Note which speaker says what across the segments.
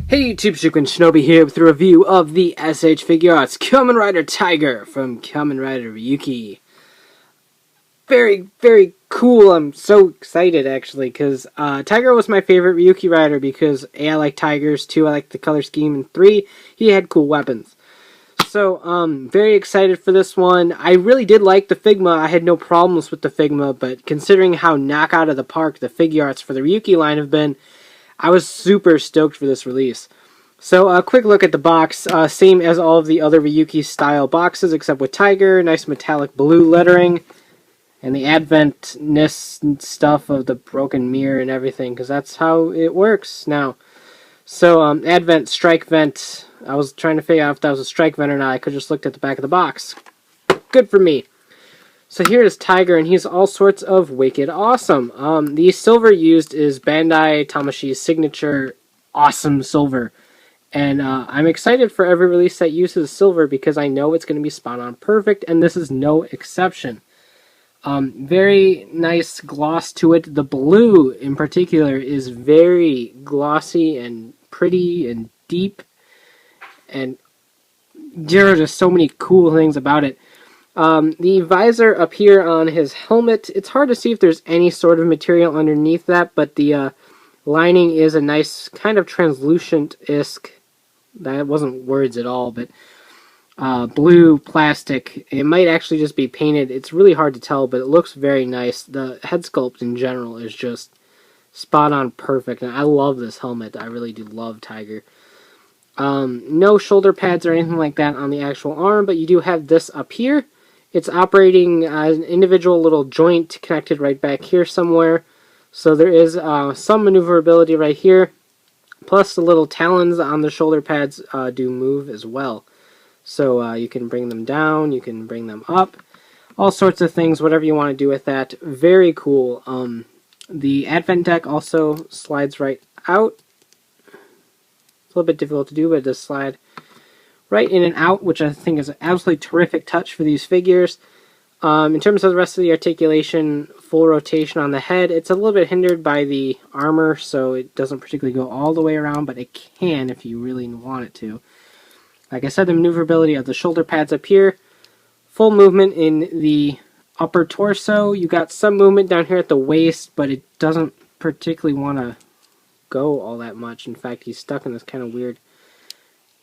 Speaker 1: Hey YouTube, Souchaku Shinobi here with a review of the S.H.Figuarts Kamen Rider Tiger from Kamen Rider Ryuki. Very, very cool. I'm so excited actually because Tiger was my favorite Ryuki rider because A, I like tigers, 2, I like the color scheme, and 3, he had cool weapons. So, very excited for this one. I really did like the Figma. I had no problems with the Figma, but considering how knock out of the park the Figuarts for the Ryuki line have been, I was super stoked for this release. So a quick look at the box, same as all of the other Ryuki style boxes except with Tiger, nice metallic blue lettering, and the advent-ness stuff of the broken mirror and everything, because that's how it works now. So advent, strike vent, I was trying to figure out if that was a strike vent or not. I could just looked at the back of the box. Good for me. So here is Tiger, and he's all sorts of wicked awesome. The silver used is Bandai Tamashi's signature awesome silver. And I'm excited for every release that uses silver because I know it's going to be spot on perfect, and this is no exception. Very nice gloss to it. The blue, in particular, is very glossy and pretty and deep. And there are just so many cool things about it. The visor up here on his helmet, it's hard to see if there's any sort of material underneath that, but the lining is a nice kind of translucent-esque, that wasn't words at all, but blue plastic. It might actually just be painted. It's really hard to tell, but it looks very nice. The head sculpt in general is just spot on perfect, and I love this helmet. I really do love Tiger. No shoulder pads or anything like that on the actual arm, but you do have this up here. It's operating as an individual little joint connected right back here somewhere. So there is some maneuverability right here. Plus the little talons on the shoulder pads do move as well. So you can bring them down, you can bring them up. All sorts of things, whatever you want to do with that. Very cool. The advent deck also slides right out. It's a little bit difficult to do, but it does slide right in and out, which I think is an absolutely terrific touch for these figures. In terms of the rest of the articulation, full rotation on the head, it's a little bit hindered by the armor, so it doesn't particularly go all the way around, but it can if you really want it to. Like I said, the maneuverability of the shoulder pads up here, full movement in the upper torso. You got some movement down here at the waist, but it doesn't particularly want to go all that much. In fact, he's stuck in this kind of weird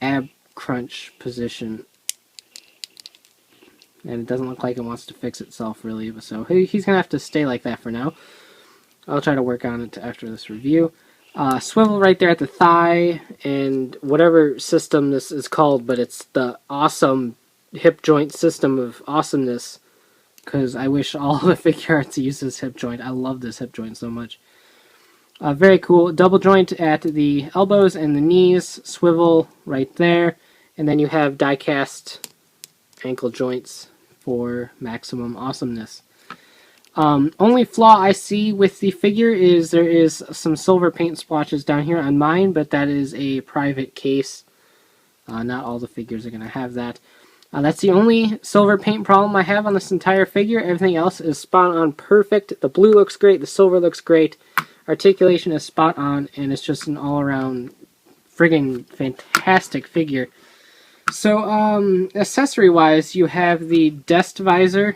Speaker 1: ab crunch position, and it doesn't look like it wants to fix itself really, so he's gonna have to stay like that for now. I'll try to work on it after this review. Swivel right there at the thigh, and whatever system this is called, but it's the awesome hip joint system of awesomeness, because I wish all the Figuarts use this hip joint. I love this hip joint so much. Very cool. Double joint at the elbows and the knees. Swivel right there. And then you have die-cast ankle joints for maximum awesomeness. Only flaw I see with the figure is there is some silver paint splotches down here on mine, but that is a private case. Not all the figures are going to have that. That's the only silver paint problem I have on this entire figure. Everything else is spot on perfect. The blue looks great. The silver looks great. Articulation is spot on, and it's just an all-around friggin' fantastic figure. So, accessory-wise, you have the DestVisor.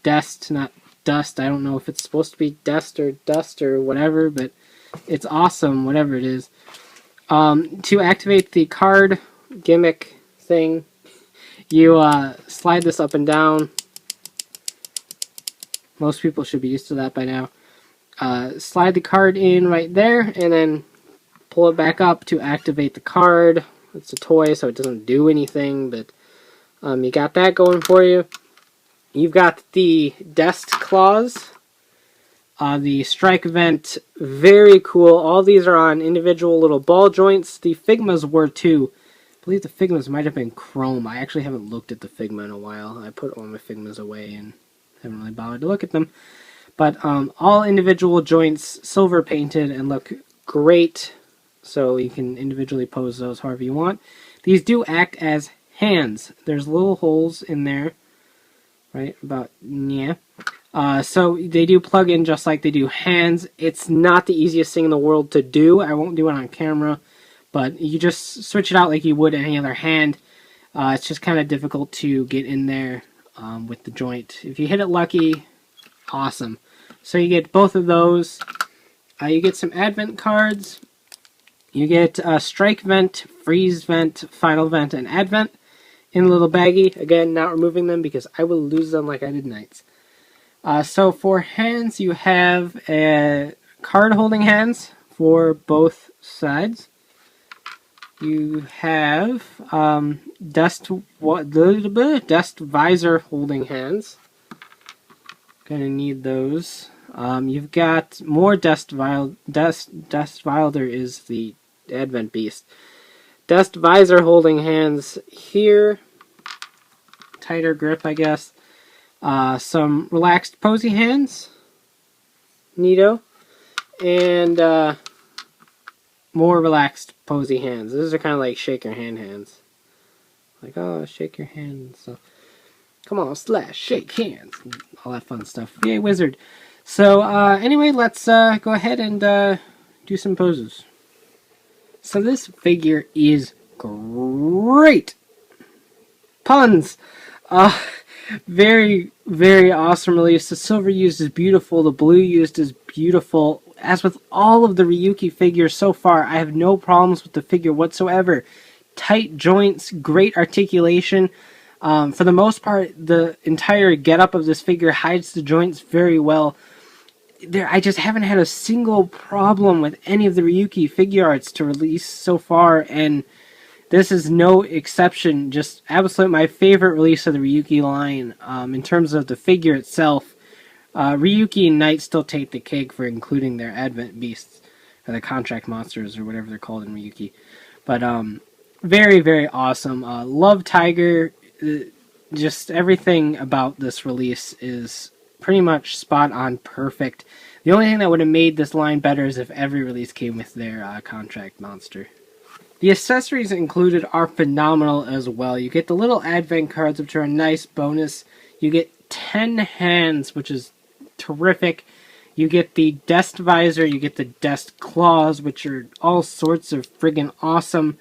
Speaker 1: Dest, not dust. I don't know if it's supposed to be dust or whatever, but it's awesome, whatever it is. To activate the card gimmick thing, you slide this up and down. Most people should be used to that by now. Slide the card in right there, and then pull it back up to activate the card. It's a toy, so it doesn't do anything, but you got that going for you. You've got the DestClaws, the strike vent, very cool. All these are on individual little ball joints. The Figmas were too. I believe the Figmas might have been chrome. I actually haven't looked at the Figma in a while. I put all my Figmas away and haven't really bothered to look at them. But all individual joints silver painted and look great, so you can individually pose those however you want. These do act as hands. There's little holes in there, right? About, yeah. So they do plug in just like they do hands. It's not the easiest thing in the world to do. I won't do it on camera, but you just switch it out like you would any other hand. It's just kind of difficult to get in there with the joint. If you hit it lucky, awesome. So you get both of those. You get some advent cards. You get strike vent, freeze vent, final vent, and advent in a little baggie. Again, not removing them because I will lose them like I did Knights. So for hands, you have card holding hands for both sides. You have DestVisor holding hands. Gonna need those. You've got more DestVisor is the Advent Beast. DestVisor holding hands here. Tighter grip, I guess. Some relaxed posy hands. Neato. And more relaxed posy hands. These are kind of like shake your hand hands. Like, oh, shake your hand. So, come on, slash, shake hands. All that fun stuff. Yay, wizard. So, anyway, let's go ahead and do some poses. So this figure is great. Puns. Very, very awesome release. The silver used is beautiful. The blue used is beautiful. As with all of the Ryuki figures so far, I have no problems with the figure whatsoever. Tight joints, great articulation. For the most part, the entire getup of this figure hides the joints very well. I just haven't had a single problem with any of the Ryuki Figuarts to release so far, and this is no exception. Just absolutely my favorite release of the Ryuki line. In terms of the figure itself, Ryuki and Knight still take the cake for including their Advent Beasts, or the contract monsters, or whatever they're called in Ryuki. But very, very awesome. Love Tiger. Just everything about this release is pretty much spot on perfect. The only thing that would have made this line better is if every release came with their contract monster. The accessories included are phenomenal as well. You get the little advent cards, which are a nice bonus. You get 10 hands, which is terrific. You get the DestVisor, you get the DestClaws, which are all sorts of friggin' awesome.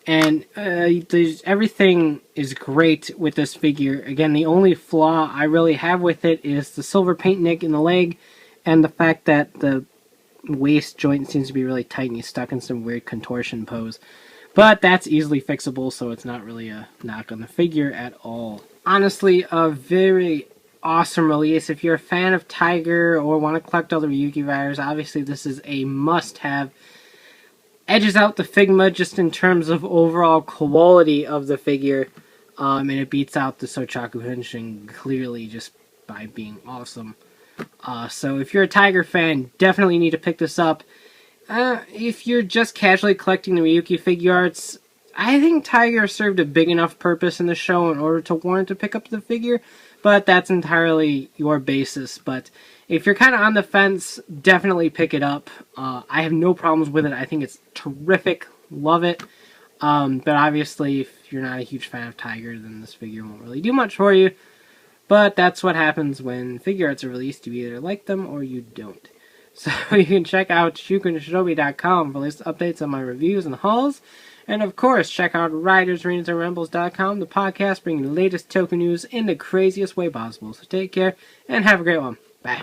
Speaker 1: And everything is great with this figure. Again, the only flaw I really have with it is the silver paint nick in the leg, and the fact that the waist joint seems to be really tight and he's stuck in some weird contortion pose. But that's easily fixable, so it's not really a knock on the figure at all. Honestly, a very awesome release. If you're a fan of Tiger or want to collect all the Ryuki figures, obviously this is a must-have. Edges out the Figma just in terms of overall quality of the figure, and it beats out the Souchaku Henshin clearly just by being awesome. So if you're a Tiger fan, definitely need to pick this up. If you're just casually collecting the Ryuki Figuarts, I think Tiger served a big enough purpose in the show in order to warrant to pick up the figure, but that's entirely your basis. But if you're kind of on the fence, definitely pick it up. I have no problems with it. I think it's terrific. Love it. But obviously, if you're not a huge fan of Tiger, then this figure won't really do much for you. But that's what happens when Figuarts are released. You either like them or you don't. So you can check out shukunshinobi.com for latest updates on my reviews and hauls. And of course, check out ridersarenasandrambles.com, the podcast bringing the latest token news in the craziest way possible. So take care and have a great one. Bye.